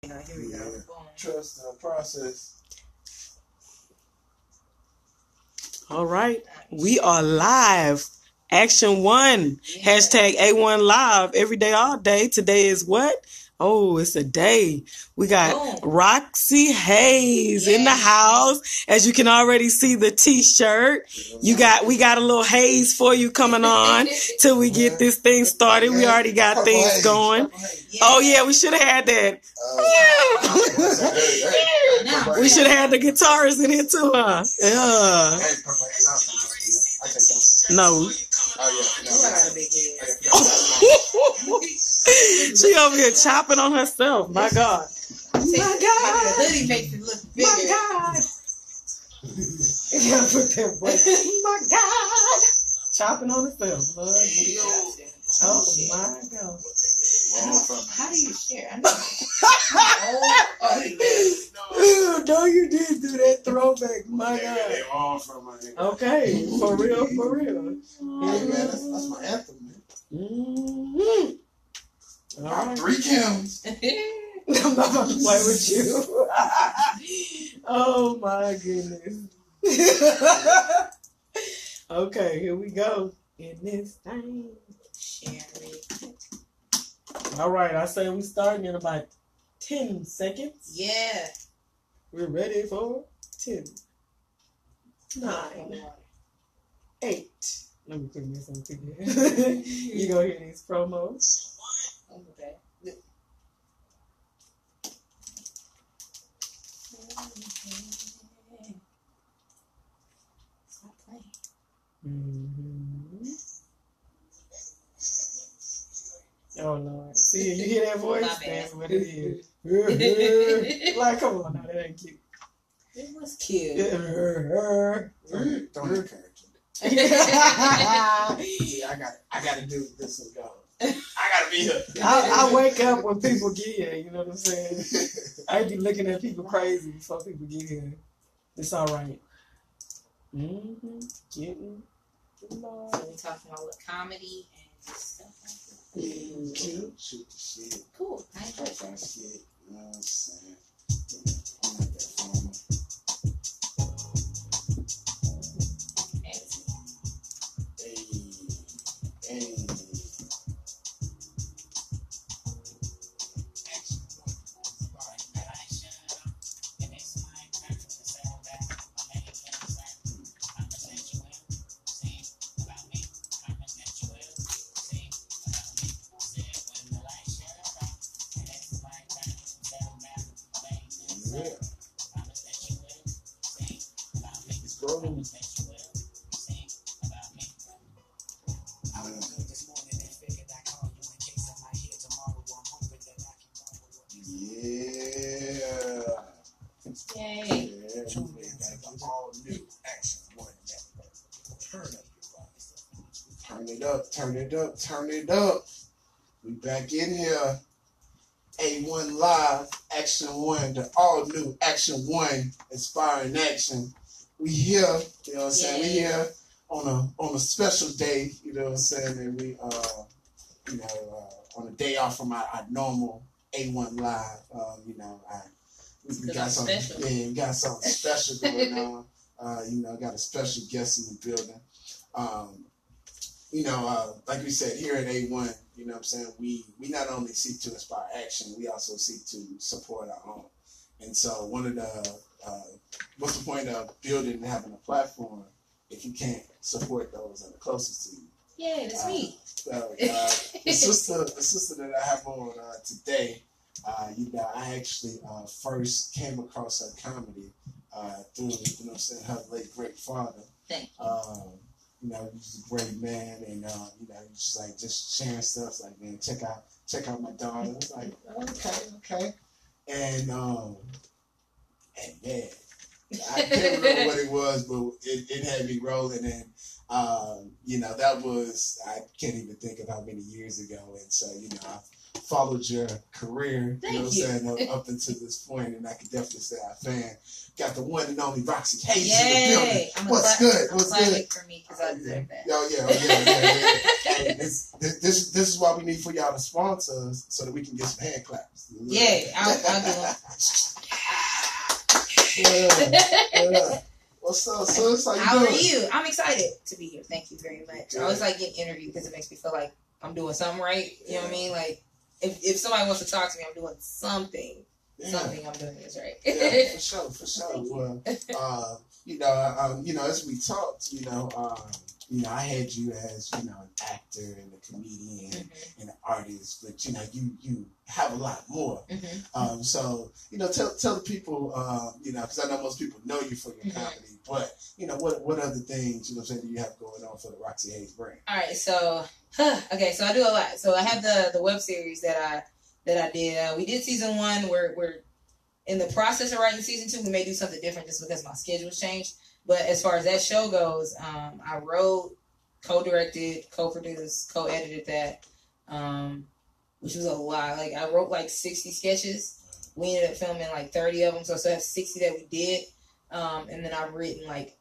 Here we go. Trust the process. All right. We are live. Action 1. Hashtag A1 live every day, all day. Today is what? Oh, it's a day. We got Roxy Hayes in the house. As you can already see the t-shirt. We got a little haze for you coming on till we get this thing started. We already got things going. Oh yeah, we should have had that. We should have had the guitars in it too, huh? Yeah. No. She over here chopping on herself. My God. My God. The hoodie makes it look bigger. My God. Yeah, put that way. My God. Chopping on herself. Lord. Oh my God. How do you share? No, you did do that throwback. My God. Okay, for real, for real. Hey, man, that's my anthem, man. Mm-hmm. All right. 3 Kims. I'm not about to play with you. Oh my goodness. Okay, here we go. In this thing. All right, I say we starting in about 10 seconds. Yeah. We're ready for 10, 9, 8. Let me put this on TV. You gonna hear these promos. Okay. Stop playing. Mm-hmm. Oh Lord. See, you hear that voice? That's what it is. Like, come on now, that ain't cute. It was cute. Don't encourage it. Yeah, I gotta do this and go. I gotta be here. I wake up when people get here, you know what I'm saying? I be looking at people crazy before people get here. It's all right. Mm-hmm. Getting the Lord. So we talking about what comedy and just stuff like that. Shoot the shit. Cool. I enjoy that. Shit. You know what I'm saying? I'm not that formal. Hey. Yeah. It's growing. Yeah. Yay. Yeah, we got the all new Action 1 network. Turn it up. Turn it up, turn it up, turn it up. We back in here. A1 Live, Action 1, the all new Action 1 Inspiring Action. We here, you know what I'm saying? We here on a special day, you know what I'm saying? And we on a day off from our normal A1 Live, we got something we got something special going on. Got a special guest in the building. Like we said, here at A1, you know what I'm saying, we not only seek to inspire action, we also seek to support our own. And so one of the, what's the point of building and having a platform if you can't support those that are closest to you? Yeah, that's me. The sister that I have on today, I actually first came across her comedy through, her late great father. Thank you. He's a great man, and just sharing stuff. Like, man, check out my daughter. It's like, okay, and man, I can't remember what it was, but it had me rolling, and that was, I can't even think of how many years ago, and so followed your career, Thank you know what you. I'm saying, up until this point, and I can definitely say I'm a fan. Got the one and only Roxy Hayes in the building. Yay! I'm What's good? What's good? Classic for me because I deserve that. Yeah. Hey, this is why we need for y'all to sponsor us so that we can get some hand claps. Yay! I'll do Yeah. What's up, sis? How you How doing? are you? I'm excited to be here. Thank you very much. I always like getting interviewed because it makes me feel like I'm doing something right. You know what I mean? Like if somebody wants to talk to me, I'm doing something. Yeah. Something I'm doing is right. Yeah, for sure. Well, as we talked, I had you as, an actor and a comedian and an artist, but you have a lot more. So tell the people, because I know most people know you for your comedy, but what other things do you have going on for the Roxy Hayes brand? All right, so okay, so I do a lot. So I have the web series that I did. We did season 1. We're in the process of writing season 2. We may do something different just because my schedule's changed. But as far as that show goes, I wrote, co-directed, co-produced, co-edited that, which was a lot. Like I wrote like 60 sketches. We ended up filming like 30 of them, so I still have 60 that we did. And then I've written I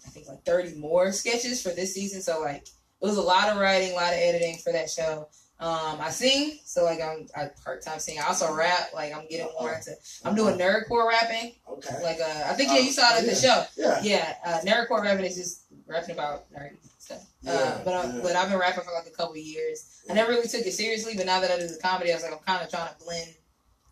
think 30 more sketches for this season. So like it was a lot of writing, a lot of editing for that show. I sing, so I part-time sing. I also rap. Like I'm getting more into. I'm doing nerdcore rapping. Okay. Like I think you saw it at the show. Yeah. Nerdcore rapping is just rapping about nerdy stuff. But I've been rapping for like a couple of years. I never really took it seriously, but now that I do the comedy, I was like, I'm kind of trying to blend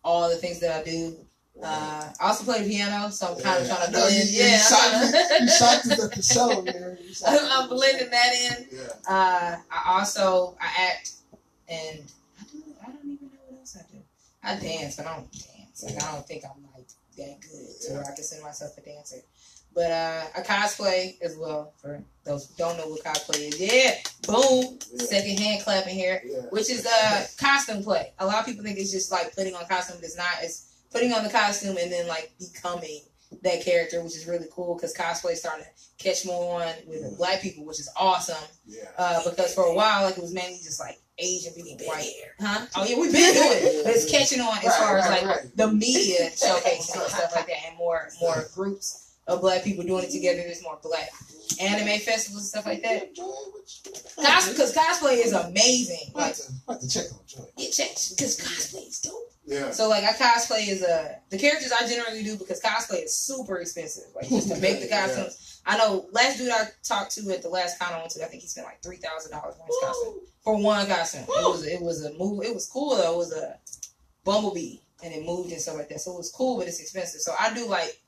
all the things that I do. I also play the piano, so I'm kind of trying to blend. You shocked us at the show, man. I'm blending that in. Yeah. I act, and I don't even know what else I do. I dance, but I don't dance. Like I don't think I'm like that good to where I consider myself a dancer. But I cosplay as well. For those who don't know what cosplay is, boom, second hand clapping here, which is costume play. A lot of people think it's just like putting on costume. It's not. It's putting on the costume and then like becoming that character, which is really cool because cosplay is starting to catch more on with black people, which is awesome. Because for a while, like it was mainly just like Asian people, white, Oh yeah, we've been doing it, but it's catching on as far as like the media showcasing and stuff like that, and more groups of black people doing it together. There's more black anime festivals and stuff like that. Because cosplay is amazing. Like to check on Joy. Yeah, check because cosplay is dope. Yeah. So like I cosplay is the characters I generally do because cosplay is super expensive. Like just to make the costumes. I know last dude I talked to at the last con I went to, I think he spent like $3,000 on his costume for one costume. It was a move. It was cool though. It was a bumblebee and it moved and stuff like that. So it was cool, but it's expensive. So I do like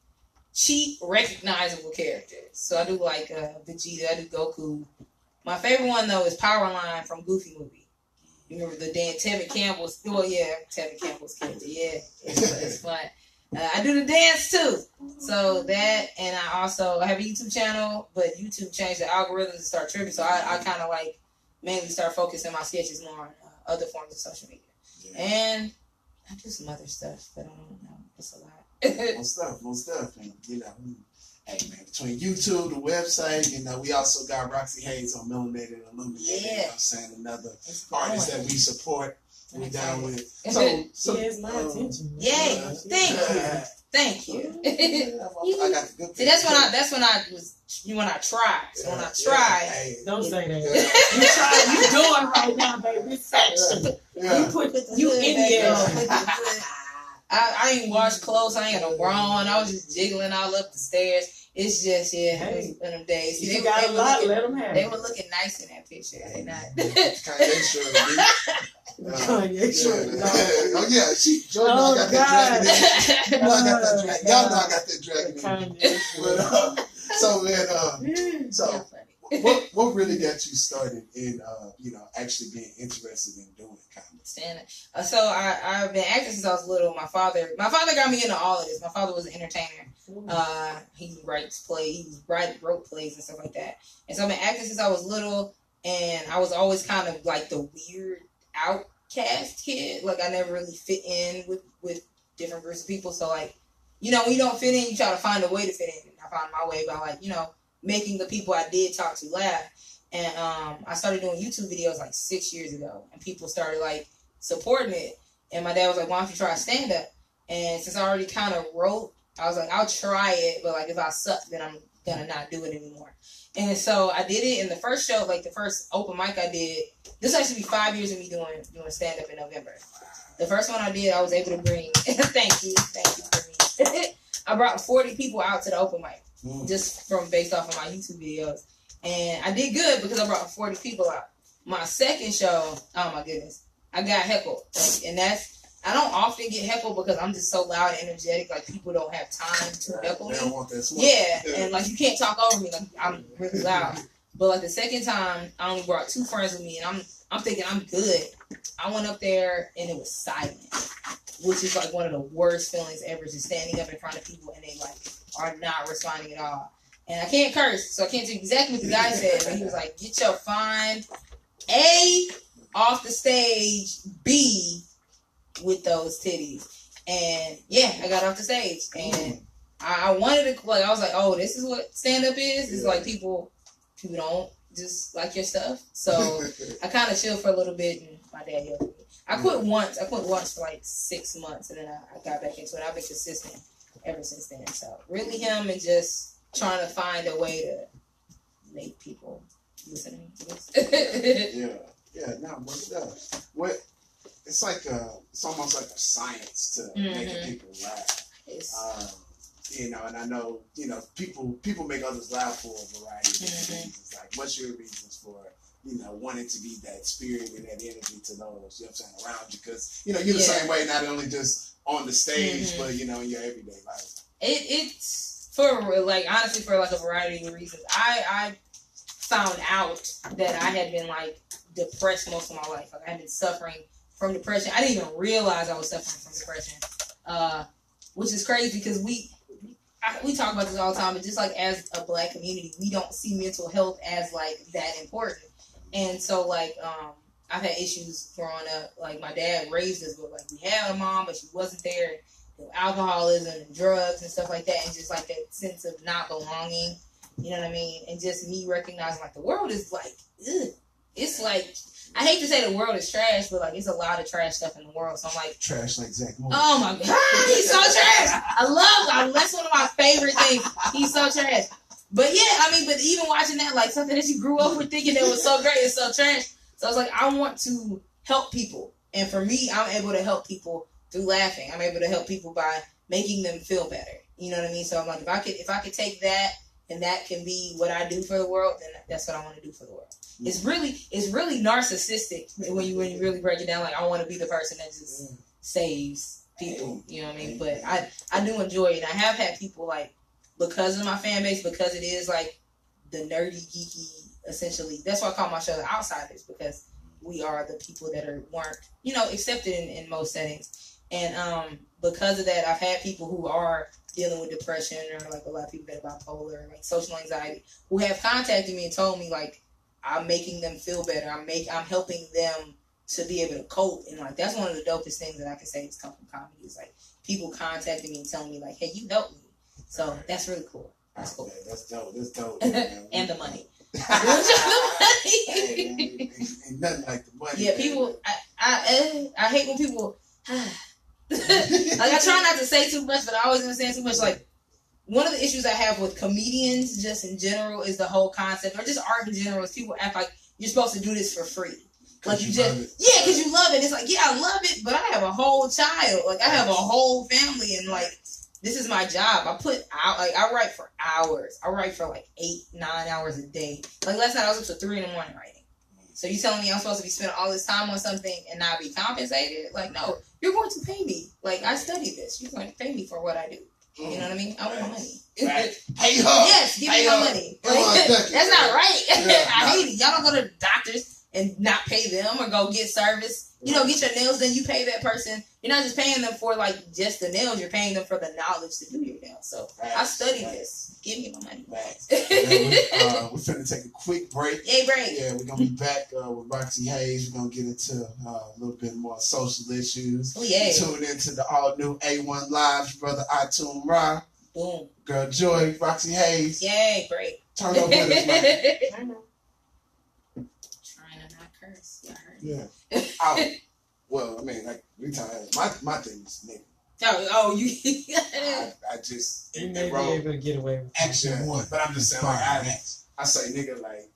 cheap, recognizable characters. So I do like Vegeta. I do Goku. My favorite one though is Powerline from Goofy Movie. You remember the Tevin Campbell's? Well, yeah, Tevin Campbell's character. Yeah, it's fun. I do the dance too. So that, and I have a YouTube channel, but YouTube changed the algorithms and start tripping. So I kind of like mainly start focusing my sketches more on other forms of social media. And I do some other stuff, but I don't know. It's a lot. Most stuff. And, hey man, between YouTube, the website, we also got Roxy Hayes on Melanated and Illuminated. Yeah. You know what I'm saying? Another artist that we support. We down with. So it's my attention. Yay! Thank you. I got the good. See, that's when I try. So when I try, don't say that. You doing right now, baby. It's action. You put you in the I ain't washed clothes. I ain't got no bra on. I was just jiggling all up the stairs. It's just it was one of them days. See, let them have. They were looking nice in that picture. They not. Kanye shirt. Oh yeah, Jordan got that dragon. Y'all know I got that dragon. What really got you started in actually being interested in doing comedy? So I've been acting since I was little. My father got me into all of this. My father was an entertainer. He writes plays. He wrote plays and stuff like that. And so I've been acting since I was little, and I was always kind of like the weird outcast kid. Like I never really fit in with different groups of people. So like, when you don't fit in, you try to find a way to fit in. And I found my way by making the people I did talk to laugh. And I started doing YouTube videos like 6 years ago, and people started like supporting it. And my dad was like, why don't you try stand up? And since I already kind of wrote, I was like, I'll try it, but like if I suck, then I'm gonna not do it anymore. And so I did it in the first show, like the first open mic I did. This actually be 5 years of me doing stand up in November. The first one I did, I was able to bring. Thank you for me. I brought 40 people out to the open mic, just based off of my YouTube videos, and I did good because I brought 40 people out. My second show, oh my goodness, I got heckled, and I don't often get heckled because I'm just so loud and energetic. Like people don't have time to heckle me. They don't want that smoke. Yeah, and like you can't talk over me. Like I'm really loud. But like the second time, I only brought 2 friends with me, and I'm thinking I'm good. I went up there and it was silent, which is like one of the worst feelings ever. Just standing up in front of people and they like are not responding at all. And I can't curse, so I can't do exactly what the guy said. But he was like, "Get your fine A off the stage, B with those titties." And yeah, I got off the stage and I wanted to like I was like, "Oh, this is what stand up is." It's like people don't just like your stuff. So I kind of chilled for a little bit, and my dad helped me. I quit once for like 6 months, and then I got back into it. I've been consistent ever since then. So really him and just trying to find a way to make people listen to me. What it's like it's almost like a science to making people laugh. And I know, people make others laugh for a variety of different reasons. Like, what's your reasons for, wanting to be that spirit and that energy to those, around you? Because, you're the same way, not only just on the stage, but, in your everyday life. It's for, like, honestly, for, like, a variety of reasons. I found out that I had been, like, depressed most of my life. Like, I had been suffering from depression. I didn't even realize I was suffering from depression, which is crazy because we talk about this all the time, but just like as a Black community, we don't see mental health as like that important. And so like I've had issues growing up. Like my dad raised us, but like we had a mom, but she wasn't there. Alcoholism and drugs and stuff like that, and just like that sense of not belonging. You know what I mean? And just me recognizing like the world is like, ugh. It's like, I hate to say the world is trash, but like it's a lot of trash stuff in the world. So I'm like, trash like Zach Morris. Oh my God, he's so trash. I love. That's one of my favorite things. He's so trash. But yeah, but even watching that, like something that you grew up with thinking that was so great is so trash. So I was like, I want to help people, and for me, I'm able to help people through laughing. I'm able to help people by making them feel better. You know what I mean? So I'm like, if I could take that and that can be what I do for the world, then that's what I want to do for the world. It's really narcissistic when you really break it down. Like I want to be the person that just saves people. You know what I mean? But I do enjoy it. And I have had people like, because of my fan base, because it is like the nerdy, geeky, essentially. That's why I call my show The Outsiders, because we are the people that weren't accepted in most settings. And because of that, I've had people who are dealing with depression, or like a lot of people that are bipolar, like social anxiety, who have contacted me and told me like, I'm making them feel better. I'm helping them to be able to cope. And like that's one of the dopest things that I can say has come from comedy. Is like people contacting me and telling me like, hey, you helped me. So that's really cool. That's cool. Yeah, that's dope. That's dope. And the money. Ain't nothing like the money. Yeah, people. I hate when people. Like I try not to say too much, but I always understand too much. Like one of the issues I have with comedians, just in general, is the whole concept, or just art in general, is people act like you're supposed to do this for free. Like you just, because you love it. It's like, yeah, I love it, but I have a whole child. Like I have a whole family, and like this is my job. I write for hours. I write for like 8-9 hours a day. Like last night I was up to 3 a.m. writing. So you telling me I'm supposed to be spending all this time on something and not be compensated? Like, no, you're going to pay me. Like I studied this. You're going to pay me for what I do. You know what I mean? I want my money. Right. Hey, yes, give me my money. Like, that's not right. I hate it. Y'all don't go to doctors and not pay them, or go get service. Get your nails done. You pay that person. You're not just paying them for like just the nails. You're paying them for the knowledge to do your nails. So I studied this. Give me my money. We're finna take a quick break. Yay, break. Yeah, we're gonna be back with Roxy Hayes. We're gonna get into a little bit more social issues. Oh yeah. Tune into the all new A1 Live, brother iTunes Ra. Boom. Girl Joy, Roxy Hayes. Yay, break. Turn up with us, man. Trying to not curse. Yeah. Out. well, I mean, like we talking. My thing is nigga. You. I just You it may be wrote able to get away with it. action one, but I'm just saying like I say nigga like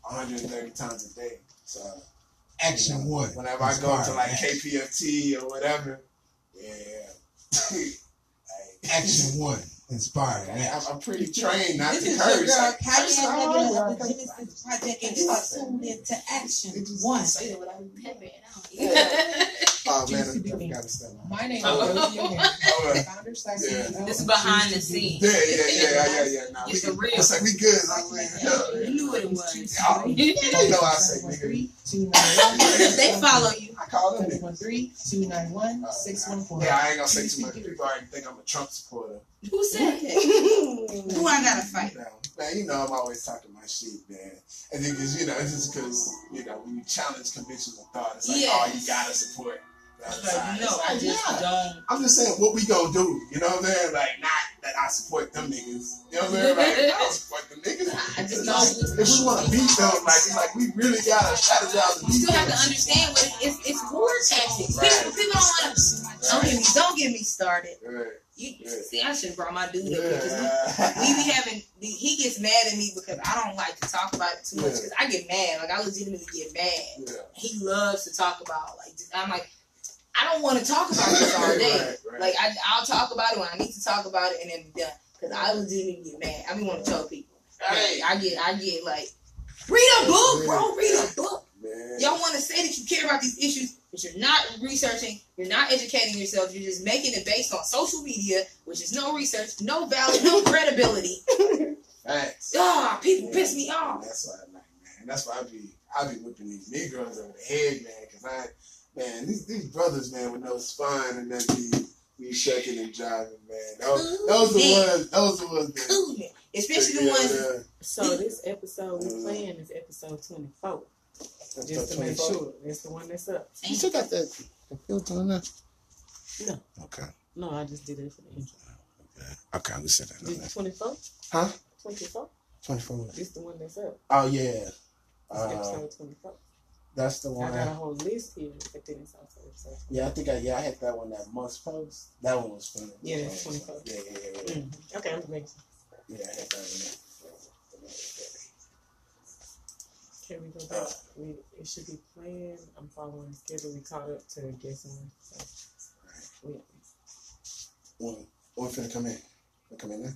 130 times a day. So Action one. Whenever I go to like KPFT or whatever, yeah. Action one. Inspired. I'm pretty trained not This to is curse. your girl, Like, Patty curse and all Megan over. of the Genesis Project, and you are tuned into Action One. Say it without peppering Yeah. Oh man, I gotta stop. My name is Oh. Rosie O'Hara, founder Yeah. This is behind the scenes. Yeah. Nah, It's the real. It's like we good. Like, You knew what it was. you know I say nigga. 3-291. They follow you. I call them nigga. 713-291-614. Yeah, I ain't gonna say too much. People already think I'm a Trump supporter. Who said that? Who I gotta fight? Man, you know I'm always talking my shit, man. And then because it's just because when you challenge convictions of thought, it's like, oh, you gotta support the other side. No, I just don't. I'm just saying what we gonna do. You know what I'm saying? Like not that I support them niggas. You know what I'm saying? Like I don't support them niggas. I just It's don't. like, if we want to beat them, it's like we really gotta strategize to You beat still have to them. understand what it's war tactics. Right. People don't want to. Don't get me started. Right. See, I should have brought my dude up here because we be having. He gets mad at me because I don't like to talk about it too much because I get mad. Like I legitimately get mad. Yeah. He loves to talk about I'm like. I don't want to talk about this all day. Right. Like I'll talk about it when I need to talk about it and then be done. Because I legitimately get mad. I be want to tell people. Right. I get like, read a book, bro. Read a book. Man. Y'all want to say that you care about these issues, but you're not researching, you're not educating yourself, you're just making it based on social media, which is no research, no value, no credibility. Facts. People piss me off. That's why I like, man. That's why I be whipping these Negroes over the head, man. Because these brothers, man, with no spine and then be shucking and driving, man. Those the ones that. Cool. Especially the ones. So this episode we're playing is episode 24. Just to make sure. That's the one that's up. You still got the filter on there? No. Okay. No, I just did it for the intro. Okay, we said that. Did 24? Huh? 24? 24. This the one that's up. Oh, yeah. It's episode 24. That's the one. I got a whole list here, but then it's also episode 24. Yeah, I think I had that one that must post. That one was fun. Yeah, it's 24. Yeah. Mm-hmm. Okay, I'm just making sure. Yeah, I had that one. Can we go back? It should be playing. I'm following the schedule. We caught up to guessing. So, One finna come in. Come in there.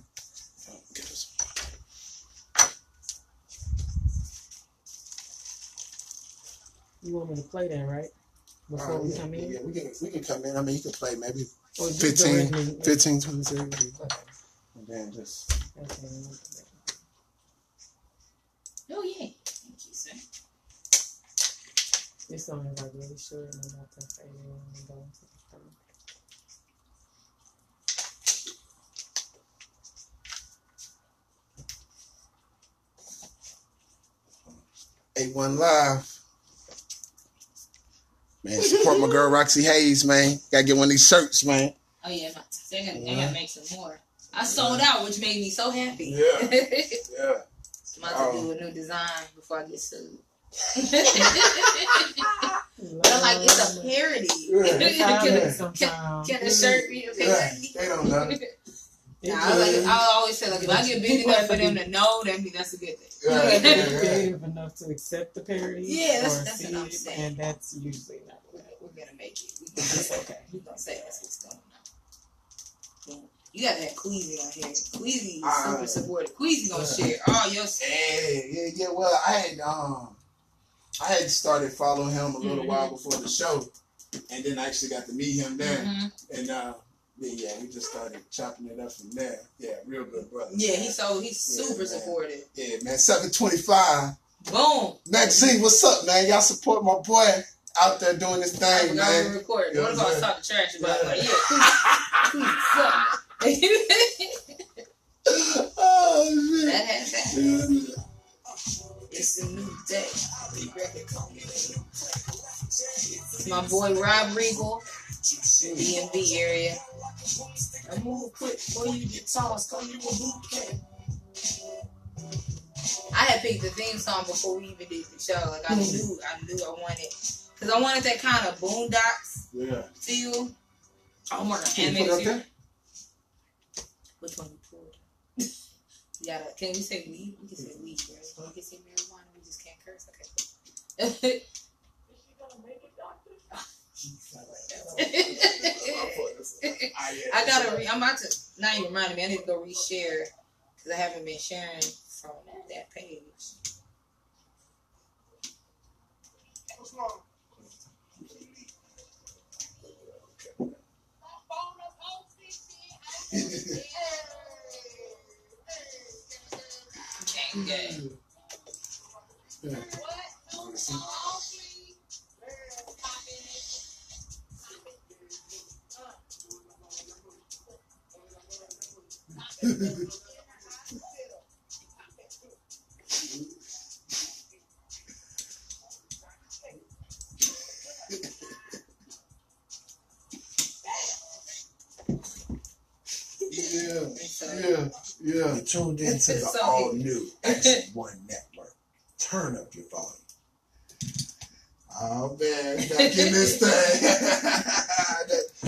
Get this. you want me to play that, right? Before we come in? Yeah, we can come in. I mean, you can play maybe Or just 15, directly- 20 seconds. And then just. Okay. Oh, yeah. Thank you, sir. This song is like really short and I'm about to fade in and go into the song. A1 Live. Man, support my girl Roxy Hayes, man. Gotta get one of these shirts, man. Oh, yeah. They gotta make some more. I sold out, which made me so happy. Yeah. Yeah. I'm about to do a new design before I get sued. But I'm like, it's a parody. Can a shirt be a parody? They don't know. I always say, like, if I get big enough for them to know, that's a good thing. You have to be creative enough to accept the parody. Yeah, that's see what I'm it, saying. And that's usually not what We're gonna make it. We're gonna say that's what's going on. You gotta have Queasy on here. Queasy is super supportive. Queasy gonna share all your stuff. Yeah. Well, I had started following him a little while before the show, and then I actually got to meet him there, and we just started chopping it up from there. Yeah, real good brother. Yeah, he's super supportive. Yeah, man. 725. Boom. Maxine, what's up, man? Y'all support my boy out there doing this thing, man. We recorded. Yeah, What if I was talking trash about it? Like, Queasy suck. Oh, shit. That has happened. It's a new day. My boy Rob Regal, DMV area. I move quick before you get tossed. Call you a boot camp. I had picked the theme song before we even did the show. Like I knew I wanted because I wanted that kind of Boondocks feel. I'm working on Can you put it animated up series. there? Which one you pulled? Can we say weed? We can say weed, right? We can say marijuana. We just can't curse. Okay. I gotta. I'm about to. Now you reminded me. I need to go reshare because I haven't been sharing from that page. Okay. Yeah. You tuned into the So- all-new Action One Network. Turn up your volume. Oh man, back in this thing.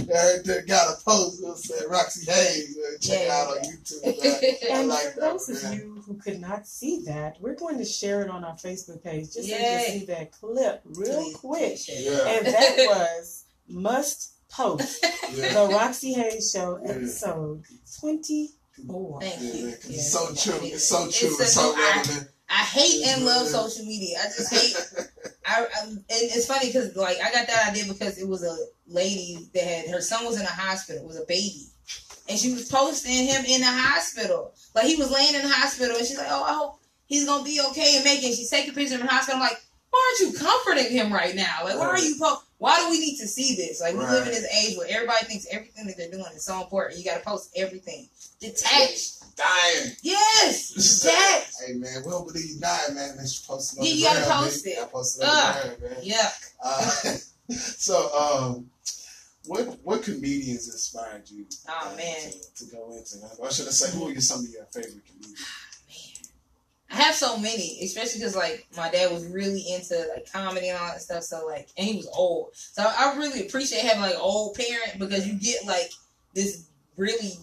They got a post that said Roxy Hayes. Check it out on YouTube. I And like for that, those of man. you who could not see that, we're going to share it on our Facebook page just so you Yay. can see that clip real Please, quick. Yeah. And that was Must Post, Yeah. the Roxy Hayes Show, episode 24. Thank Yeah, you. man, 'cause Yeah. it's so true. It's so It's true. It's so a- I- relevant. I hate and love social media. I just hate. And it's funny because like I got that idea because it was a lady that had her son was in a hospital. It was a baby, and she was posting him in the hospital. Like he was laying in the hospital, and she's like, "Oh, I hope he's gonna be okay and make it." She's taking pictures of him in the hospital. I'm like, why aren't you comforting him right now? Like, why are you? Why do we need to see this? Like we live in this age where everybody thinks everything that they're doing is so important. You got to post everything. Detach. Dying. Yes. Detach. Hey man, we don't believe you dying, man. They should post it on Yeah, the you gotta ground, post man. it. You gotta post it on the ground, man. Yuck. So, what comedians inspired you? Oh, man. To go into that? Or should I say, who are some of your favorite comedians? I have so many, especially because like my dad was really into like comedy and all that stuff. So like, and he was old, so I really appreciate having like an old parent because you get like this really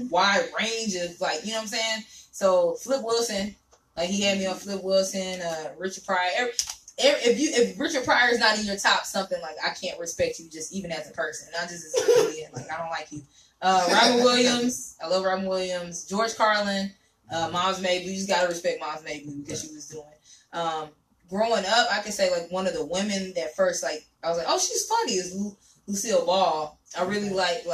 wide range of like, you know what I'm saying. So Flip Wilson, like he had me on Flip Wilson, Richard Pryor. If Richard Pryor is not in your top something, like I can't respect you just even as a person, not just as a comedian. Like I don't like you. Robin Williams, I love Robin Williams. George Carlin. Moms Mabley, you just gotta respect Moms Mabley because she was doing. Growing up, I can say like one of the women that first like I was like, oh, she's funny is Lucille Ball. I really like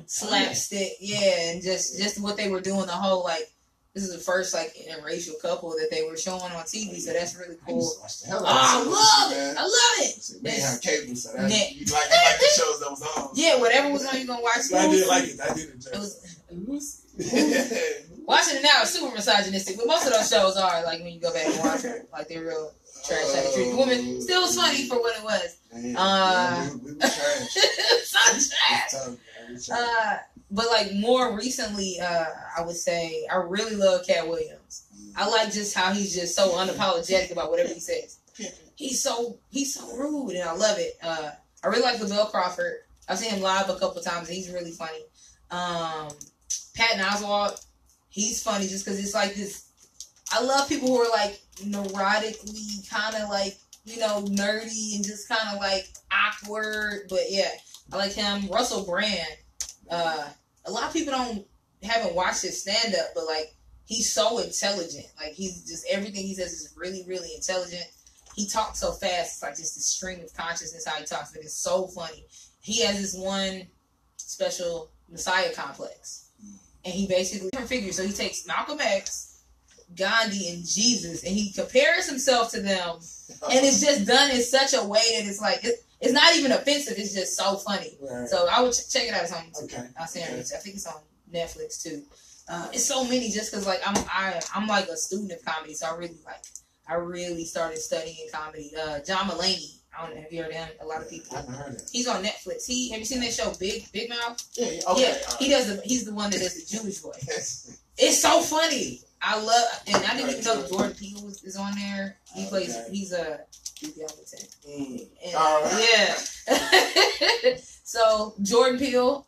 slapstick, and just what they were doing. The whole like this is the first like interracial couple that they were showing on TV, so that's really I used cool. to watch the hell out I of love it, it. man. I love it. So, we didn't have cable, so that, Net. you like the shows that was on. Yeah, whatever was on, you gonna watch. So I did like it. I did enjoy It it. was. Watching it now is super misogynistic, but most of those shows are like when you go back and watch them, like they're real trash how they treat the women. Still was funny for what it was. Man, we were trash. So trash. Tough, man. We trash. But like more recently, I would say I really love Cat Williams. I like just how he's just so unapologetic about whatever he says. He's so rude, and I love it. I really like Lavelle Crawford. I've seen him live a couple times, and he's really funny. Patton Oswalt, he's funny just because it's like this. I love people who are like neurotically kind of like, you know, nerdy and just kind of like awkward. But yeah, I like him. Russell Brand. A lot of people haven't watched his stand up, but like he's so intelligent. Like he's just everything he says is really, really intelligent. He talks so fast, it's like just a stream of consciousness how he talks, but it's so funny. He has this one special Messiah complex. And he basically different figures. So he takes Malcolm X, Gandhi, and Jesus, and he compares himself to them. And it's just done in such a way that it's like it's not even offensive. It's just so funny. Right. So I would check it out. It's on YouTube. Okay. I think it's on Netflix too. It's so many just because like I'm like a student of comedy, so I really started studying comedy. John Mulaney. I don't know. Have you heard of him? A lot of people. I haven't heard it. He's on Netflix. Have you seen that show Big Mouth? Yeah, okay. Yeah, he's the one that does the Jewish voice. It's so funny. I love, and I didn't even know Jordan Peele is on there. He plays. He's a and, yeah. So Jordan Peele,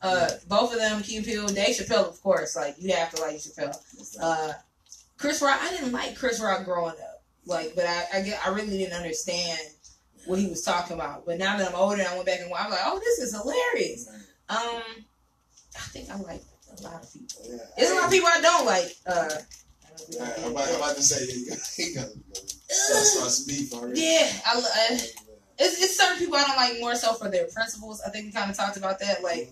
both of them, Key and Peele, Dave Chappelle, of course. Like you have to like Chappelle. Chris Rock, I didn't like Chris Rock growing up. Like, but I really didn't understand what he was talking about. But now that I'm older, and I went back and watched, I'm like, oh, this is hilarious. I think I like a lot of people. Yeah. There's a lot of people I don't like. I'm about to say he got some beef already. Yeah, it's certain people I don't like more so for their principles. I think we kind of talked about that. Like,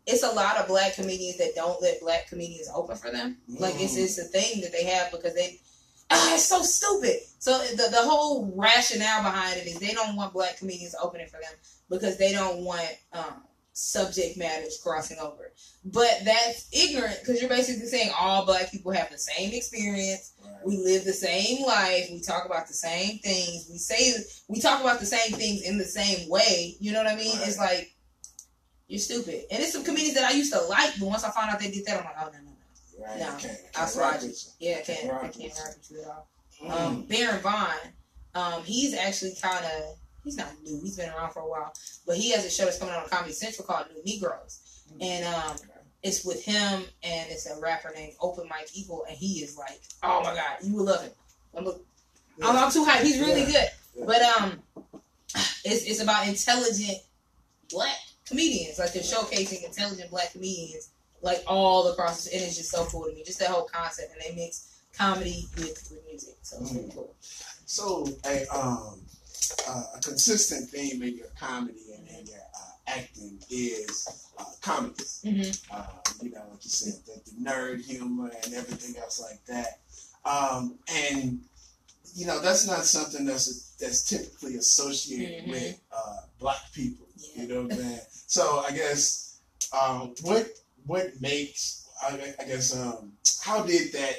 it's a lot of black comedians that don't let black comedians open for them. Like, it's a thing that they have because it's so stupid. So the whole rationale behind it is they don't want black comedians opening for them because they don't want subject matters crossing over. But that's ignorant because you're basically saying all black people have the same experience. Right. We live the same life. We talk about the same things. We talk about the same things in the same way. You know what I mean? Right. It's like, you're stupid. And it's some comedians that I used to like, but once I found out they did that, I'm like, oh, no. Right. No, I'll slide you. Yeah, I can't rock with you at all. Baron Vaughn, he's actually kind of, he's not new. He's been around for a while. But he has a show that's coming out on Comedy Central called New Negroes. And it's with him, and it's a rapper named Open Mike Eagle, and he is like, oh my God, you will love him. I'm too hyped. He's really good. Yeah. But it's about intelligent black comedians. Like, they're showcasing intelligent black comedians like all across, and it's just so cool to me. Just that whole concept, and they mix comedy with music. So it's really cool. So a consistent theme in your comedy and your acting is comedy. You know, like you said, the nerd humor and everything else like that. And you know, that's not something that's typically associated with black people. Yeah. You know what I'm saying? So I guess what makes how did that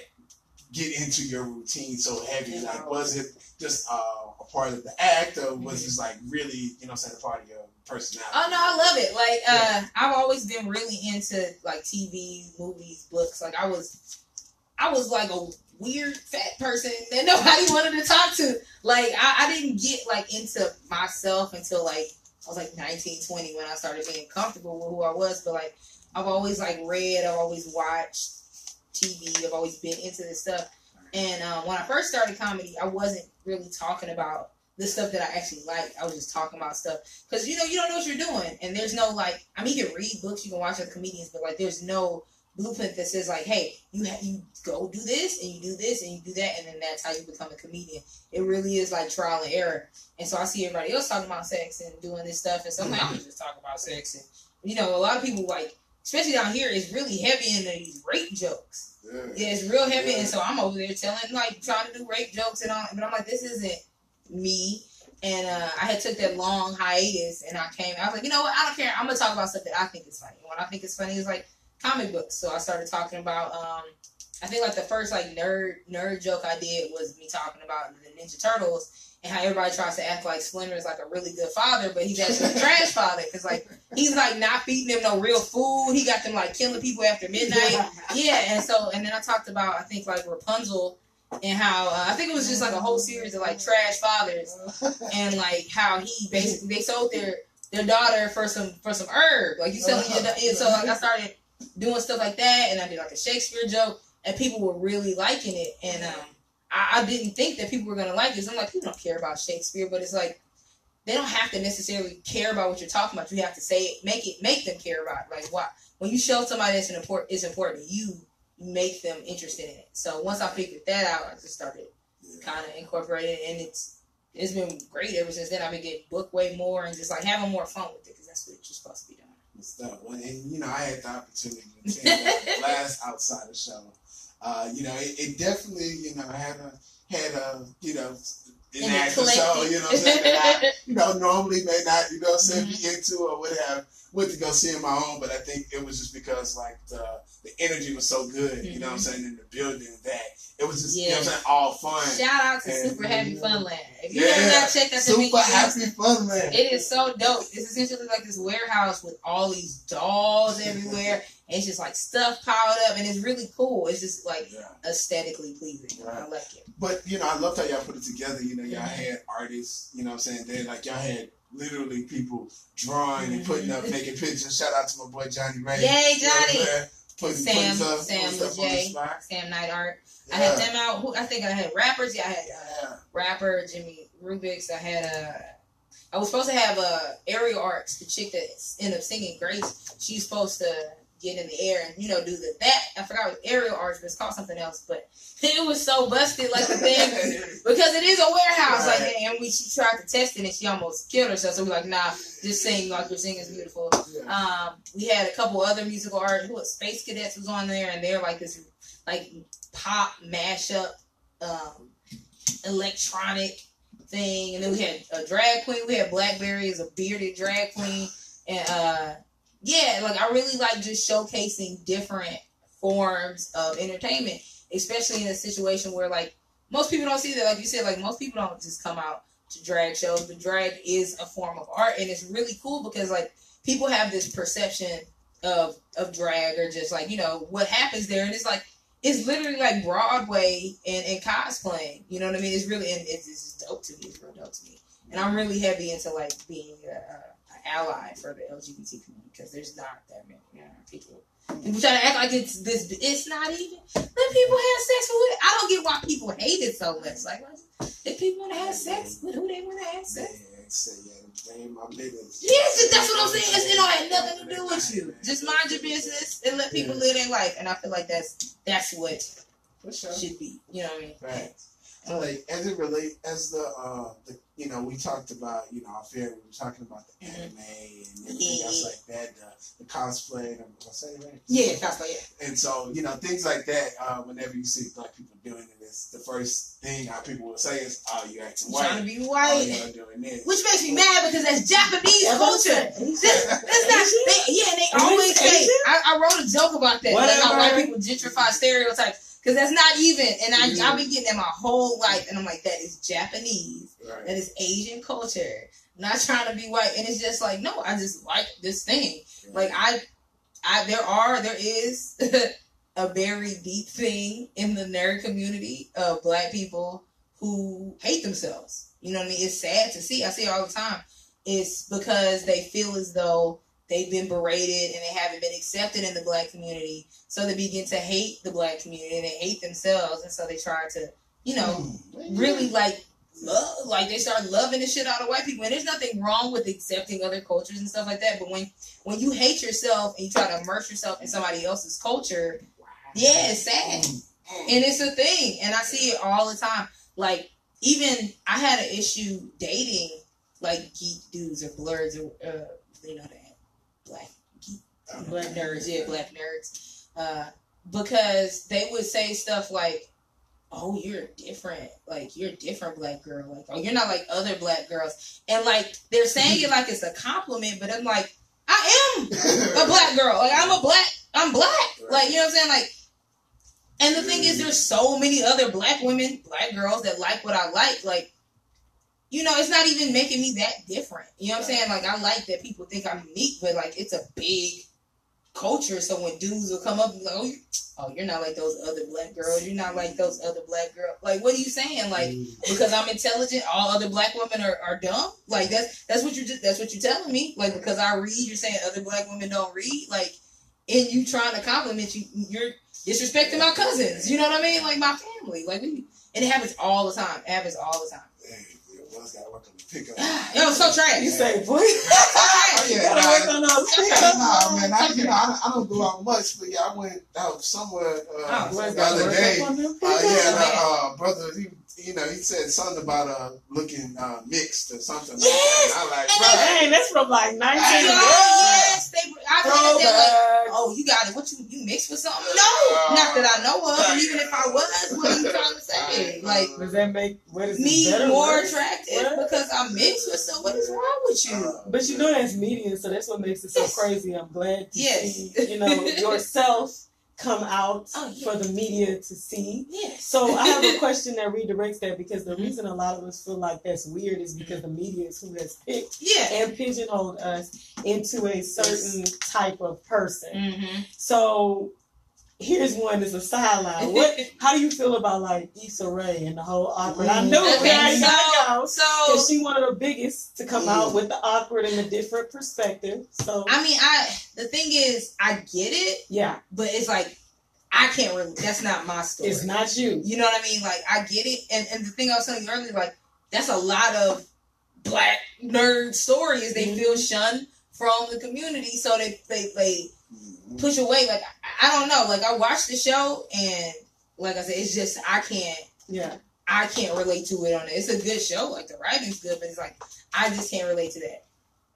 get into your routine so heavy? Like, was it just a part of the act, or was it like really, you know, a part of your personality? Oh no, I love it. Like, I've always been really into like TV, movies, books. Like, I was like a weird fat person that nobody wanted to talk to. Like, I didn't get like into myself until like I was like 19, 20 when I started being comfortable with who I was. But like, I've always like read, I've always watched TV, I've always been into this stuff. And when I first started comedy, I wasn't really talking about the stuff that I actually liked. I was just talking about stuff because, you know, you don't know what you're doing, and there's no like, I mean, you can read books, you can watch other comedians, but like, there's no blueprint that says like, hey, you go do this and you do this and you do that, and then that's how you become a comedian. It really is like trial and error. And so I see everybody else talking about sex and doing this stuff, and so I'm like, I'm just talking about sex. And you know, a lot of people, like, especially down here, is really heavy in these rape jokes. Yeah, it's real heavy, and so I'm over there trying to do rape jokes and all, but I'm like, this isn't me. And I had took that long hiatus, and I was like, you know what, I don't care, I'm gonna talk about stuff that I think is funny. What I think is funny is like comic books. So I started talking about I think like the first like nerd joke I did was me talking about the Ninja Turtles and how everybody tries to act like Splinter is like a really good father, but he's actually a trash father, because like he's like not feeding them no real food. He got them like killing people after midnight. Yeah, and then I talked about, I think, like Rapunzel, and how I think it was just like a whole series of like trash fathers, and like how he basically, they sold their daughter for some herb, like you selling your, so like I started doing stuff like that, and I did like a Shakespeare joke, and people were really liking it, and I didn't think that people were gonna like this. I'm like, people don't care about Shakespeare, but it's like they don't have to necessarily care about what you're talking about. You have to say it, make them care about it. Like, why? When you show somebody that's important to you, make them interested in it. So once I figured that out, I just started kind of incorporating it, and it's been great ever since then. I've been getting booked way more and just like having more fun with it, because that's what you're supposed to be doing. Stuff. And you know, I had the opportunity to attend that last Outsider show. You know, it definitely, you know, had a you know, an actor show, you know what I'm saying, that I, you know, normally may not, you know what I'm saying, be into or would have went to go see on my own, but I think it was just because like the energy was so good, you know what I'm saying, in the building, that it was just, you know what I'm saying, all fun. Shout out to Super Happy Funland. If you ever not checked out the Super Happy Funland, it is so dope. It's essentially like this warehouse with all these dolls everywhere, And it's just like stuff piled up, and it's really cool. It's just like Yeah. aesthetically pleasing. Right. I like it. But, you know, I loved how y'all put it together. You know, y'all had artists, you know what I'm saying? Then, like, y'all had literally people drawing and putting up, making pictures. Shout out to my boy Johnny Ray. Yay, You know what I'm Johnny. saying? Putting Sam stuff with on the J, spot. Sam Night Art. Yeah. I had them out. I think I had rappers. Yeah, I had Yeah. rapper Jimmy Rubix. I had I was supposed to have Aerial Arts, the chick that ended up singing Grace. She's supposed to get in the air and do that. I forgot what Aerial Arts, but it's called something else. But it was so busted, like the thing, because it is a warehouse. Right. Like, and she tried to test it and she almost killed herself. So we're like, nah, just sing like your singing is beautiful. Yeah. We had a couple other musical art. Space Cadets was on there, and they're like this like pop mashup, electronic thing. And then we had a drag queen. We had Blackberry as a bearded drag queen, and yeah, like I really like just showcasing different forms of entertainment, especially in a situation where like most people don't see that. Like you said, like most people don't just come out to drag shows, but drag is a form of art, and it's really cool because like people have this perception of drag or just like what happens there, and it's like it's literally like Broadway and cosplaying. You know what I mean? It's really and it's just dope to me. It's real dope to me, and I'm really heavy into like being an ally for the LGBT community because there's not that many people. People try to act like it's this. It's not even. Let people have sex with it. I don't get why people hate it so much. Like, if people want to have sex with who they want to have sex. They ain't my business. Yes, that's what I'm saying. It don't have nothing to do with you. Just mind your business and let people live their life. And I feel like that's what For sure. should be. You know what I mean? Right. So like as it relates as the we talked about our fair, we were talking about the anime and everything else like that, the cosplay, did I say it right? Yeah, cosplay, yeah. And so, things like that, whenever you see black people doing it, it's the first thing people will say is, oh, you acting white. Trying to be Oh, white. you're doing this. Which makes me mad because that's Japanese culture. That's not. And they always say. I wrote a joke about that. Like how white people gentrify stereotypes. Because that's not even. And I've been getting that my whole life. And I'm like, that is Japanese. Right. That is Asian culture. I'm not trying to be white. And it's just like, no, I just like this thing. Like, there is a very deep thing in the nerd community of black people who hate themselves. You know what I mean? It's sad to see. I see it all the time. It's because they feel as though they've been berated and they haven't been accepted in the black community. So they begin to hate the black community and they hate themselves. And so they try to, really like they start loving the shit out of white people. And there's nothing wrong with accepting other cultures and stuff like that. But when you hate yourself and you try to immerse yourself in somebody else's culture, yeah, it's sad. And it's a thing. And I see it all the time. Like, even I had an issue dating like geek dudes or blurs or that black nerds, black nerds, because they would say stuff like, "Oh, you're different. Like, you're a different black girl. Like, oh, you're not like other black girls." And like they're saying it like it's a compliment, but I'm like, I am a black girl. Like, I'm black. Like, you know what I'm saying? Like, and the thing is, there's so many other black women, black girls that like what I like. Like, it's not even making me that different. You know what I'm saying? Like, I like that people think I'm unique, but like, it's a big culture. So when dudes will come up and be like, oh, you're not like those other black girls. You're not like those other black girls. Like, what are you saying? Like, because I'm intelligent, all other black women are dumb? Like, that's what you're telling me. Like, because I read, you're saying other black women don't read? Like, and you trying to compliment you're disrespecting my cousins. You know what I mean? Like, my family. Like, and it happens all the time. Gotta work on the pickup. Yo, so trash. You say, boy. Gotta work on those pickups. Nah, man, I don't go out much, but I went out somewhere the other day. Brother, he said something about looking mixed or something like that. And I'm like, bro, dang, that's from like 19. Yes, I read that like, oh, you got it. What you mixed with something? No, not that I know of. And even if I was, what are you trying to say? Like, does that make me more attractive because I'm mixed with someone? What is wrong with you? But that's median, so that's what makes it so crazy. I'm glad to see, Yes. yourself come out Oh, yeah. for the media to see. Yes. So I have a question that redirects that, because the reason a lot of us feel like that's weird is because the media is who has picked Yeah. and pigeonholed us into a certain type of person. Mm-hmm. So here's one as a sideline. How do you feel about like Issa Rae and the whole awkward? I know Okay, where you gotta go. so Because she one of the biggest to come out with the awkward and the different perspective. So I mean, the thing is, I get it, yeah, but it's like I can't really. That's not my story. it's not you. You know what I mean? Like I get it, and the thing I was telling you earlier, like that's a lot of black nerd stories. They feel shunned from the community, so they push away. Like I don't know. Like I watched the show, and like I said, it's just I can't relate to it on it. It's a good show. Like the writing's good, but it's like I just can't relate to that.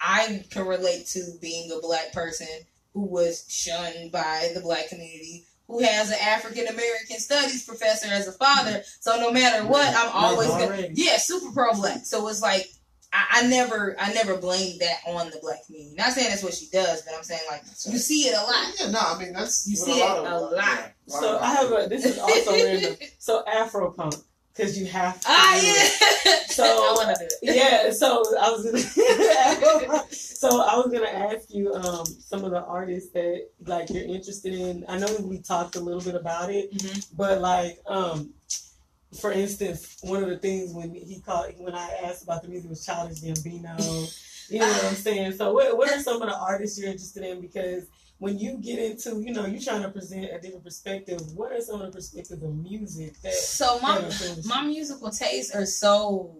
I can relate to being a black person who was shunned by the black community, who has an African American studies professor as a father. So no matter what, I'm always super pro black. So it's like I never blamed that on the black community. Not saying that's what she does, but I'm saying like you see it a lot. Yeah, no, I mean that's You see it a lot. Yeah, So I have this is also random. So Afropunk, because you have to. Yeah. So I want to do it. yeah, so I was gonna ask you some of the artists that like you're interested in. I know we talked a little bit about it, but like for instance, one of the things when I asked about the music was Childish Gambino. You know what I'm saying? So what are some of the artists you're interested in? Because when you get into, you're trying to present a different perspective, what are some of the perspectives of music that... So my musical tastes are so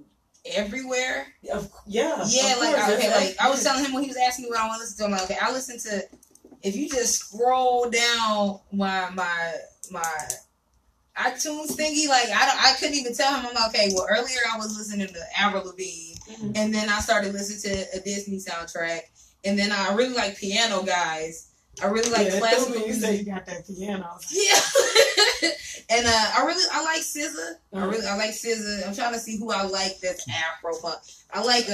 everywhere. Yeah, I was telling him when he was asking me what I want to listen to, I'm like, okay, I listen to, if you just scroll down my iTunes thingy, like I couldn't even tell him. I'm like, okay, well earlier I was listening to Avril Lavigne, and then I started listening to a Disney soundtrack, and then I really like Piano Guys. I really like classical music. You say you got that piano. Yeah. And I like SZA. I like SZA. I'm trying to see who I like that's Afro punk. I like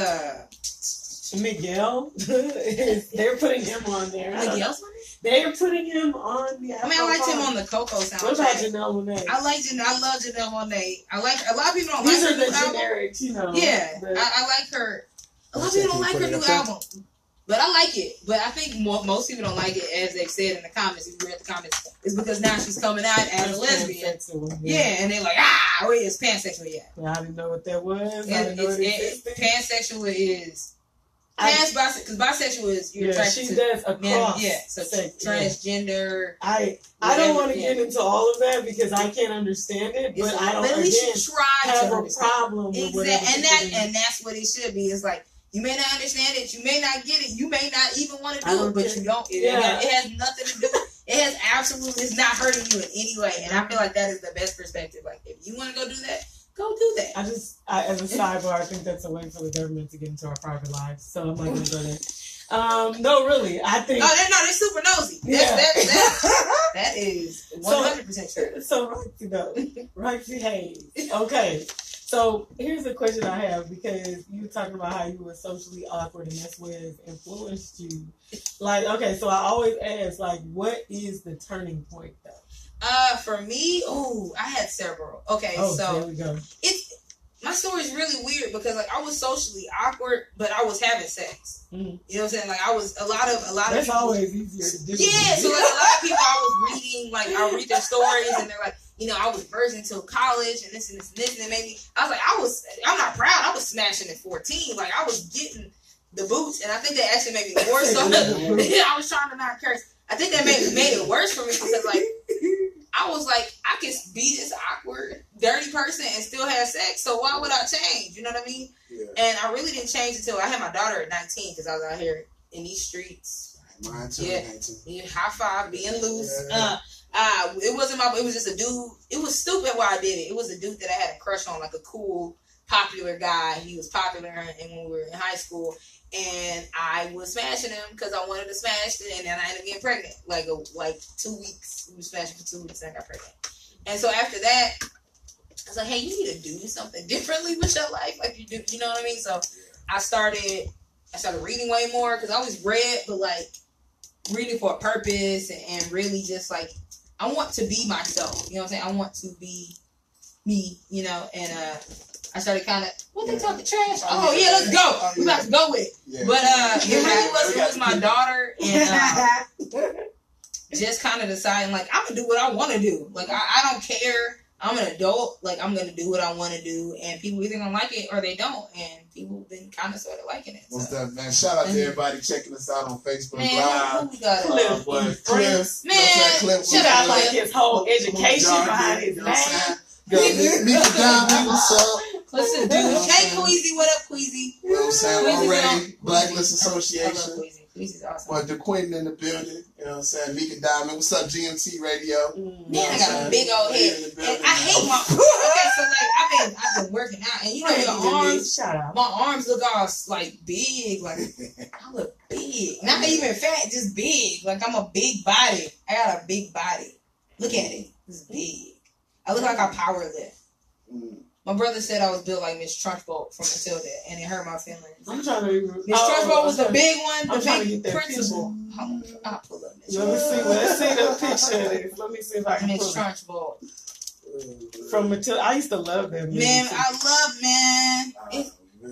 Miguel. They're putting him on there. Miguel's on it? They're putting him on the Afro. I mean, I liked him on the Coco soundtrack. What about Janelle Monáe? I love Janelle Monáe. I like a lot of people don't These like are her the new generics, album. Yeah, I like her. A lot of people don't like her new album. But I like it. But I think most people don't like it, as they've said in the comments. If you read the comments, it's because now she's coming out as a lesbian. Yeah, and they're like, wait, it's pansexual. Yeah. Well, I didn't know what that was. Pansexual is because bisexual is you're attracted to does a men. Yeah, so transgender. I don't want to get into all of that because I can't understand it. But I don't. But at least you try have to a problem with whatever. And that's what it should be. It's like, you may not understand it. You may not get it. You may not even want to do it, but you don't. It has nothing to do. It has absolutely. It's not hurting you in any way. And I feel like that is the best perspective. Like, if you want to go do that, go do that. As a sidebar, I think that's a way for the government to get into our private lives. So I'm not going to go there. No, really. I think. They're super nosy. That is 100% true. So Roxy Hayes. Okay. So here's a question I have, because you were talking about how you were socially awkward and that's what has influenced you. Like, okay, so I always ask, like, what is the turning point though? For me, I had several. Okay, so there we go. My story is really weird because like I was socially awkward, but I was having sex. You know what I'm saying? Like I was a lot of that's people, always easier to do. Yeah, so like a lot of people I was reading, like I read their stories and they're like, I was virgin till college and this and this and this, and maybe I was like, I'm not proud. I was smashing at 14. Like I was getting the boots, and I think that actually made me more so. I was trying to not curse. I think that made it worse for me because like I was like, I can be this awkward, dirty person and still have sex, so why would I change? You know what I mean? Yeah. And I really didn't change until I had my daughter at 19 because I was out here in these streets. Mine too. Yeah, high five, being loose. It wasn't it was just a dude. It was stupid why I did it. It was a dude that I had a crush on, like a cool, popular guy. He was popular and when we were in high school. And I was smashing him because I wanted to smash it, and then I ended up getting pregnant. Like 2 weeks, we were smashing for 2 weeks, and I got pregnant. And so after that, I was like, "Hey, you need to do something differently with your life, like you do." You know what I mean? So I started reading way more because I always read, but like reading for a purpose and really just like I want to be myself. You know what I'm saying? I want to be me. You know, and I started kind of what they talking trash. Oh yeah, let's go. We about to go with it. Yeah. But it really was my daughter and just kind of deciding like I'm gonna do what I want to do. Like I don't care. I'm an adult. Like I'm gonna do what I want to do, and people either gonna like it or they don't. And people have been kind of sort of liking it. What's up, man? Shout out to everybody checking us out on Facebook Man, Live. who we got? Cliff. Cliff. Man, Should I like his whole education behind his name? Mika Diamond, what's up? Listen, dude. Hey, Queasy, what up, Queasy? You know what I'm saying? Queasy's Already, Blacklist I love Association. Queasy. Queasy's awesome. Well, the Quentin in the building. You know what I'm saying? Mika Diamond. What's up, GMT Radio? Man, I got a big old head. And I hate my so like I've been working out, and you know your arms. Shut up. My arms look all like big, like I look big. Not even fat, just big. Like I'm a big body. I got a big body. Look at it. It's big. I look like I power lift. My brother said I was built like Miss Trunchbull from Matilda, and it hurt my feelings. I'm trying to. Miss Trunchbull was the big one, I'm the trying to big get that principal. I'll pull up Miss Let me see. Let's see the picture of this. Let me see if I can Miss pull it. Trunchbull. From Matilda. I used to love that movie. Man,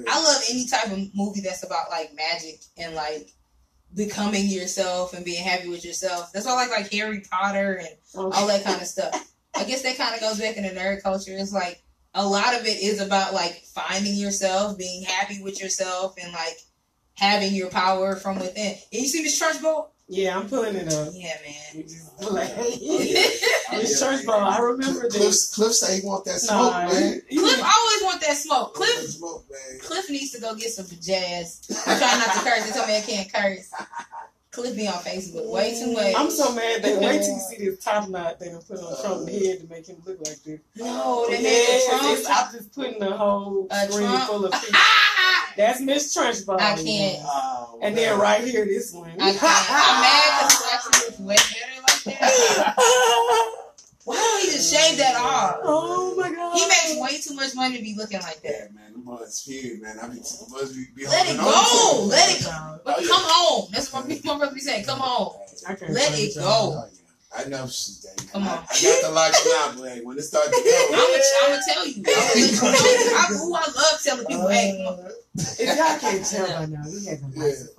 I love any type of movie that's about like magic and like becoming yourself and being happy with yourself. That's why I like Harry Potter and all that kind of stuff. I guess that kind of goes back into nerd culture. It's like a lot of it is about like finding yourself, being happy with yourself, and like having your power from within. And you see Miss Trunchbull? Yeah, I'm pulling it up. Yeah, man. Miss Trunchbull, I remember this. Cliff say he want that smoke, man. Cliff always want that smoke. Smoke, man. Cliff needs to go get some jazz. I'm trying not to curse. They told me I can't curse. Cliff be on Facebook way too much. I'm so mad. They wait till you see this top knot they done put on Trump's head to make him look like this. No, they made Trump. I'm just putting the whole screen Trump. full of pictures. That's Miss Trunchbull. I can't. And then right here, this one. I can't. I'm mad because it actually looks way better like that. Why don't he just shave that off? Oh my God. He makes way too much money to be looking like Yeah, that. man. The boys feared, man. I be Let it holding on go. to Let it go. But come on. That's what my brother be saying. Come on. I can't Let find it y'all. go. Oh, yeah. I know she's there. Come on. I got the locks now, but hey, when it starts to go. I'm going to tell you. I love telling people, hey, come on. If y'all can't tell by now, we had the nice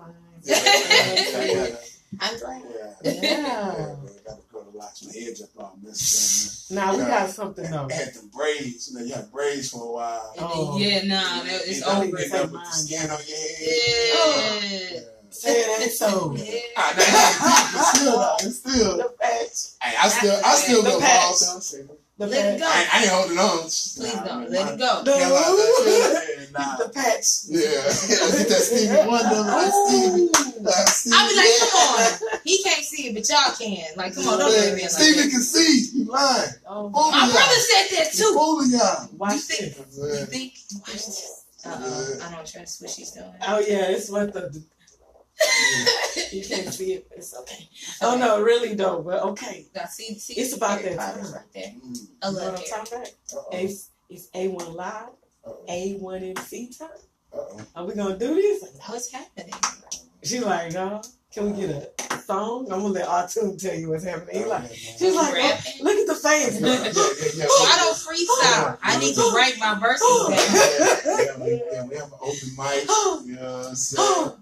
Yeah. I'm glad. Yeah. Gotta go to locks my head up on this. Now we got something though. I had the braids. You know, you had braids for a while. Oh. Yeah, nah, it's I over. didn't end up with the skin on your head. Yeah. Say it ain't so. Yeah. It's still. The patch. Hey, I still The go patch. balls down. The Let it patch. go. I ain't holding on. Please don't. Let it go. The patch. Yeah. Get that Stevie Wonder, like Stevie. I be like, come on. He can't see it, but y'all can. Like, come on, don't let me in like Stevie that. can see. You lying. Oh, My brother said that too. Fooling y'all. watch You think- this. You think? Watch this. I don't trust what she's doing. Oh yeah, it's what the you can't see it, but it's okay. Oh no, really though, but okay. Now, see, It's about Harry that Potter's time. right there. I You know love what I'm it. talking about? Uh-oh. It's A1 Live, Uh-oh. A1MC time. Uh-oh. Are we gonna do this? What's happening? She's like, can we get a song? I'm gonna let R2 tell you what's happening. He's like, Yeah, she's like, Rapping? look at the face. I don't freestyle. I need to write my verses down. we have an open mic. You know what I'm saying?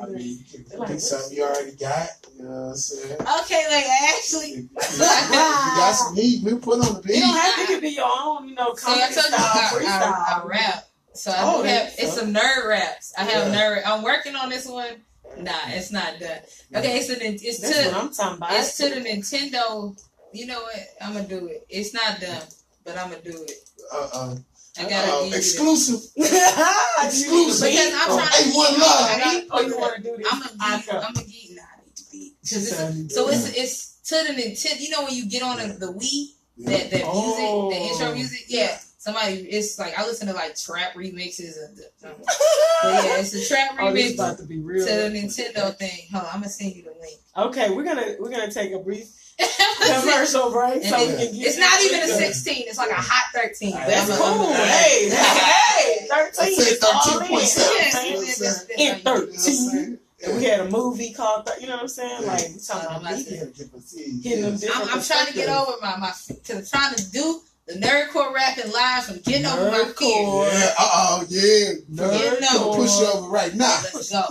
I mean, you can do something you already got. You know what I'm saying? Okay, like actually. If you got some heat, we'll put on the beat. You don't have to be your own, So I comedy told you style, I freestyle. rap. So I do have it's some nerd raps. I have Yeah. nerd. I'm working on this one. Nah, it's not done. Okay, it's That's what to I'm talking about. it's to the Nintendo. You know what? I'm gonna do it. It's not done, but I'm gonna do it. I gotta give you exclusive. Exclusive. because I'm trying to. A1 Live. Oh, you want to do this? I'm gonna get. Nah, I need to beat. So It's to the Nintendo. You know when you get on the Wii, that music, the intro music. Yeah, somebody. It's like I listen to like trap remixes and. But yeah, it's a trap Oh, this remix about to be real. to the Nintendo thing. Hold on, I'm gonna send you the link. Okay, we're gonna take a brief commercial break so we can get. It's not even a 16. It's like a hot 13. That's I'm cool. gonna- Hey, 13 I said is all 13.7. in. In 13. And we had a movie called, you know what I'm saying? Like, we talking about media. Hitting them different I'm trying to get over my because I'm trying to do the nerdcore rapping live. I'm getting over my fear. Yeah, yeah. Nerdcore. Push you over right now. Let's go.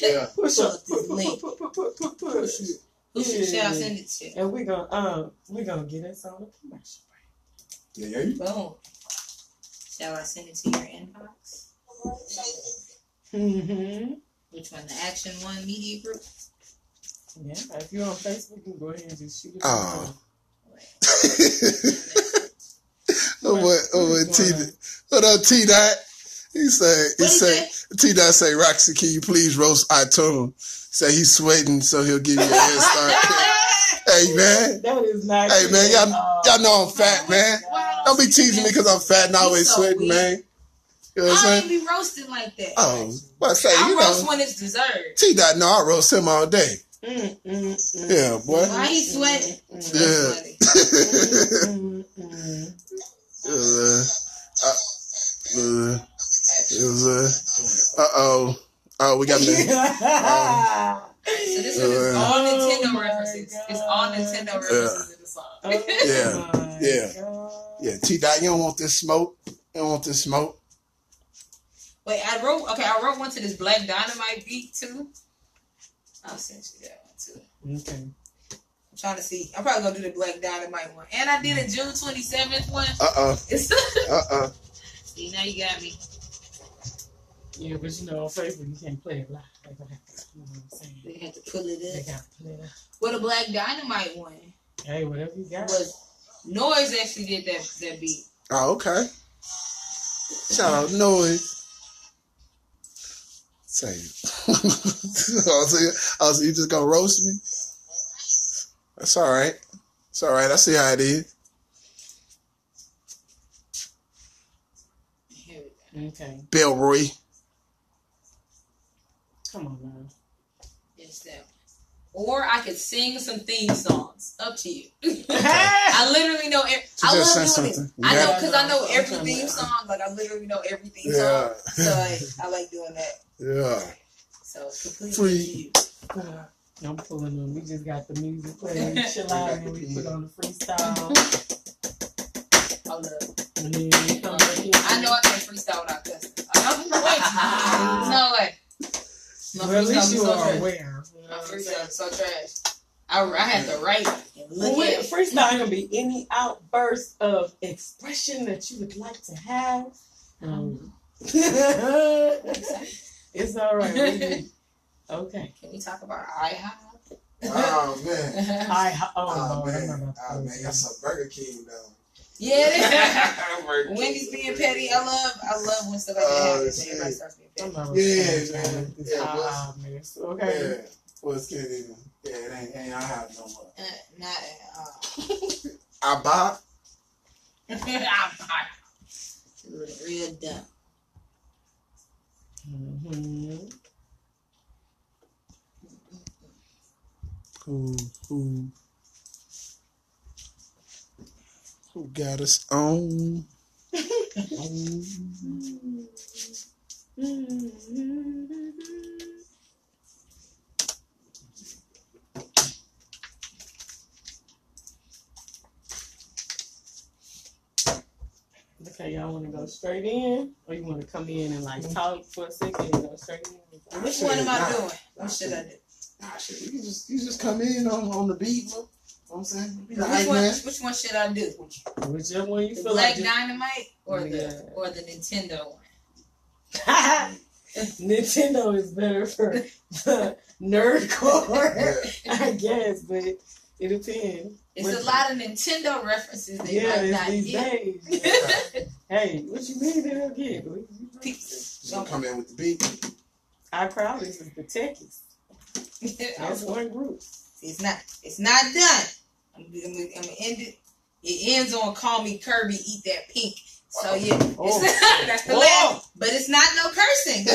Yeah. Push up. This link. Push it. Who shall I send it to? And we're gonna get us on the commercial. Yeah. Boom. Shall I send it to your inbox? Mm-hmm. Which one? The Action One Media Group? Yeah, if you're on Facebook, you can go ahead and just shoot it. Oh. What T? What up, T Dot? He say T Dot say, Roxy, can you please roast iTunes? Say he's sweating, so he'll give you a head start. Hey man, that is nice. Hey man, y'all know I'm fat, man. Don't be teasing me because I'm fat and always sweating, man. You know what I'm I saying? don't be roasting like that. Oh, but I say, I you roast know, when it's deserved. T Dot, no, I roast him all day. Yeah, boy. Why he sweating? Oh, we got So this one is all Nintendo references. It's all Nintendo references in the song. Yeah. T Dot, you don't want this smoke. You don't want this smoke. Wait, I wrote one to this Black Dynamite beat too. I'll send you that one too. Okay. I'm trying to see. I'm probably gonna do the Black Dynamite one. And I did a June 27th one. See, now you got me. Yeah, but you know, on Facebook, you can't play it live. You know what I'm saying? They had to pull it They up. got to play it up. Well, the Black Dynamite one Hey, whatever you got. was Noise actually did that beat. Oh, okay. Shout out Noise. Say, also, you just gonna roast me? That's all right. It's all right. I see how it is. Here we go. Okay. Belroy. Come on, man. It's that one. Or I could sing some theme songs. Up to you. I literally know. I just love said doing it. something. I Yeah. know because I know every theme song. Like I literally know every theme song. So I like doing that. Yeah. So it's completely Free. up to you. I'm pulling them. We just got the music playing, chill out, and we put on the freestyle. I love it. And then we come back in. I know I can't freestyle without cussing. No way. My Well, at least freestyle you was so are trash. aware. My freestyle is so trash. I had to write and look at it. Freestyle can be any outburst of expression that you would like to have. It's all right. Okay. Can we talk about IHOP? Oh man. Lord, Man, that's a Burger King though. Yeah, Wendy's being petty. I love when stuff like that happens. shit. Everybody starts being petty. Yeah, man. Yeah, miss. Okay. Yeah. What's good even? Yeah, it ain't I have no more. Not I bought. real dumb. Mm-hmm. Who got us on? Okay, y'all want to go straight in, or you want to come in and like talk for a second and go straight in? Which one am I doing? What should I do? Nah, shit. You just come in on the beat. You know what I'm saying? Be the hype Which man. one should I do? Whichever one you The feel Black like. Dynamite or Yeah. the Nintendo one? Nintendo is better for nerdcore, I guess, but it depends. It's a lot of Nintendo references they might not these get. days. Hey, what you mean they don't get? You gonna come in with the beat. Our crowd is the techies. That's one group. It's not done. I'm gonna end it. It ends on "Call me Kirby, eat that pink." So yeah, that's the last. But it's not no cursing.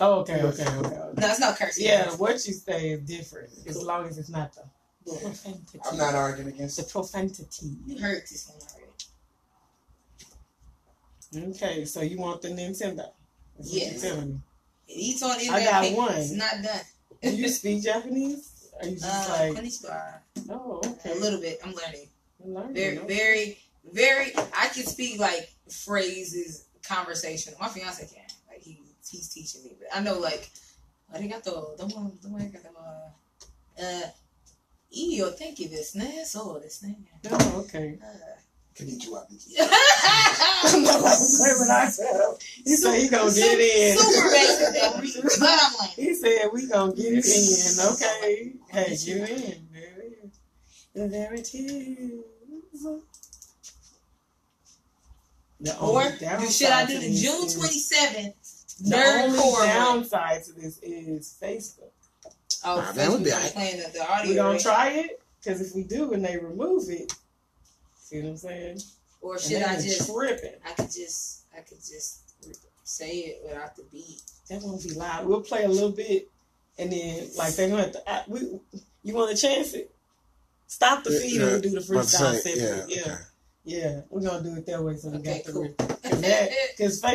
Oh, okay. No, it's no cursing. Yeah, what you say is different as long as it's not the profanity. I'm not arguing against the it. profanity. You heard this one already. Okay, so you want the Nintendo? That's what Yes. you're telling me. It eats on I internet. got paper. one. It's not done. Do you speak Japanese? Are you just like, konnichiwa. oh, okay. A little bit. I'm learning. You're learning, Very, okay. very, very. I can speak like phrases, conversational. My fiance can. Like he's teaching me. But I know like, arigato. Don't iyo thank you this ne so this ne. Oh, okay. Konnichiwa. I'm not gonna say what I said. He said he gonna get it in. Super basic, but I'm like. He said we gonna get it in. Okay. Hey, get it in. There it is. And there it is. The Or only downside should I do to the this June is- 27th The Nerd only Core one? downside to this is Facebook. Oh, Nah, that would be Facebook alright. playing the audio. We gonna right? try it? Because if we do and they remove it, see what I'm saying? Or And should they I been just? tripping? I could just say it without the beat. That won't be loud. We'll play a little bit, and then like they're gonna have to. You want to chance it? Stop the feed and we'll do the freestyle separately. Yeah, we're gonna do it that way so we Okay, got the cool. because Facebook.